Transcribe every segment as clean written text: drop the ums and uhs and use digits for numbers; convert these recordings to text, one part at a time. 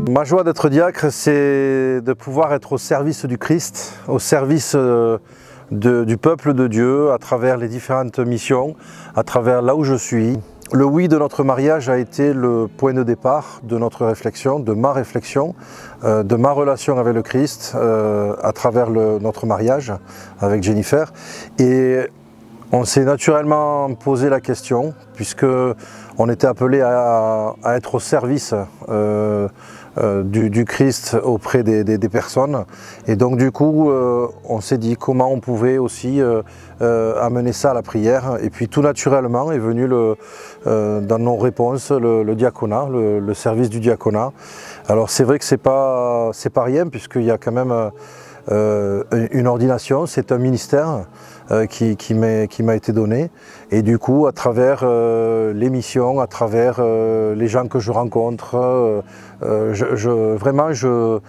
Ma joie d'être diacre, c'est de pouvoir être au service du Christ, au service du peuple de Dieu, à travers les différentes missions, à travers là où je suis. Le oui de notre mariage a été le point de départ de notre réflexion, de ma relation avec le Christ à travers notre mariage avec Jennifer. Et on s'est naturellement posé la question, puisque on était appelé à être au service du Christ auprès des personnes. Et donc du coup, on s'est dit comment on pouvait aussi amener ça à la prière. Et puis tout naturellement est venu dans nos réponses le diaconat, le service du diaconat. Alors c'est vrai que c'est pas rien, puisqu'il y a quand même une ordination, c'est un ministère qui m'a été donné, et du coup à travers les missions, à travers les gens que je rencontre, vraiment je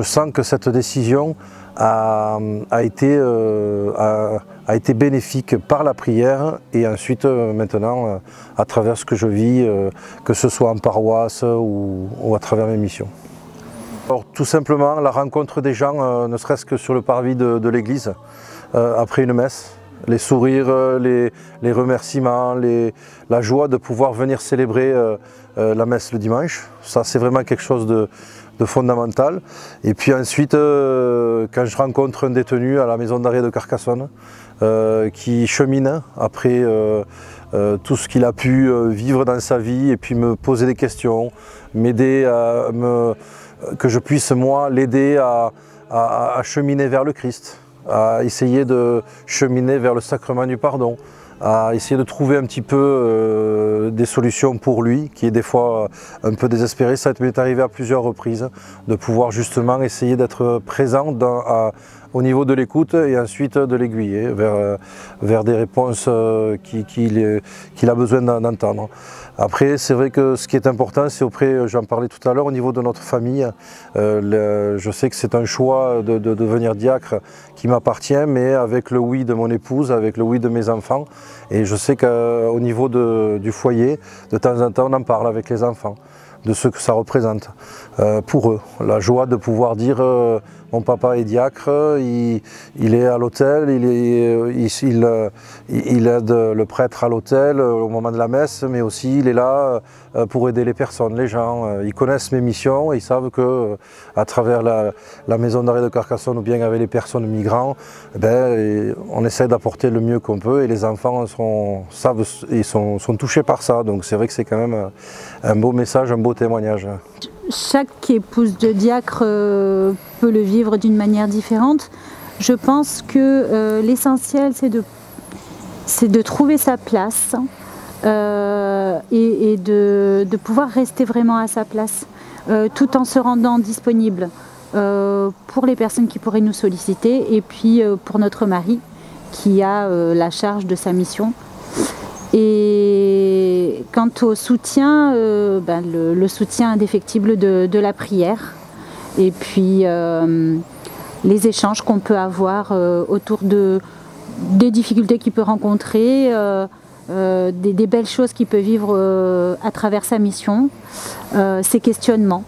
sens que cette décision a été bénéfique par la prière, et ensuite maintenant à travers ce que je vis, que ce soit en paroisse ou à travers mes missions. Alors, tout simplement la rencontre des gens, ne serait-ce que sur le parvis de l'église, après une messe, les sourires, les remerciements, la joie de pouvoir venir célébrer la messe le dimanche. Ça, c'est vraiment quelque chose de fondamental. Et puis ensuite, quand je rencontre un détenu à la maison d'arrêt de Carcassonne qui chemine après tout ce qu'il a pu vivre dans sa vie, et puis me poser des questions, m'aider que je puisse moi l'aider à cheminer vers le Christ, à essayer de cheminer vers le sacrement du pardon, à essayer de trouver un petit peu des solutions pour lui, qui est des fois un peu désespéré. Ça m'est arrivé à plusieurs reprises, de pouvoir justement essayer d'être présent au niveau de l'écoute, et ensuite de l'aiguiller vers des réponses qu'il a besoin d'entendre. Après, c'est vrai que ce qui est important, c'est j'en parlais tout à l'heure, au niveau de notre famille. Je sais que c'est un choix de devenir diacre qui m'appartient, mais avec le oui de mon épouse, avec le oui de mes enfants. Et je sais qu'au niveau du foyer, de temps en temps, on en parle avec les enfants, de ce que ça représente pour eux. La joie de pouvoir dire mon papa est diacre, il est à l'autel, il aide le prêtre à l'autel au moment de la messe, mais aussi il est là pour aider les personnes, les gens. Ils connaissent mes missions, et ils savent que à travers la maison d'arrêt de Carcassonne, ou bien avec les personnes migrants, on essaie d'apporter le mieux qu'on peut, et les enfants sont touchés par ça. Donc c'est vrai que c'est quand même un beau message, un beau témoignage. Chaque épouse de diacre peut le vivre d'une manière différente. Je pense que l'essentiel, c'est de trouver sa place et de pouvoir rester vraiment à sa place, tout en se rendant disponible pour les personnes qui pourraient nous solliciter, et puis pour notre mari qui a la charge de sa mission. Et quant au soutien, le soutien indéfectible de la prière, et puis les échanges qu'on peut avoir autour des difficultés qu'il peut rencontrer, des belles choses qu'il peut vivre à travers sa mission, ses questionnements.